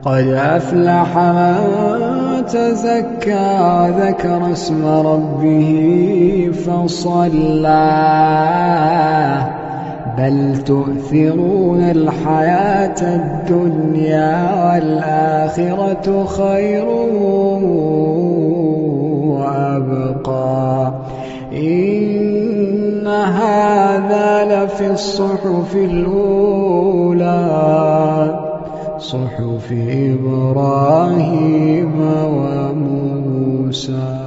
قد أفلح من تزكى ذكر اسم ربه فصلى بل تؤثرون الحياة الدنيا والآخرة خير وأبقى إن هذا لفي الصحف الأولى صحف إبراهيم وموسى.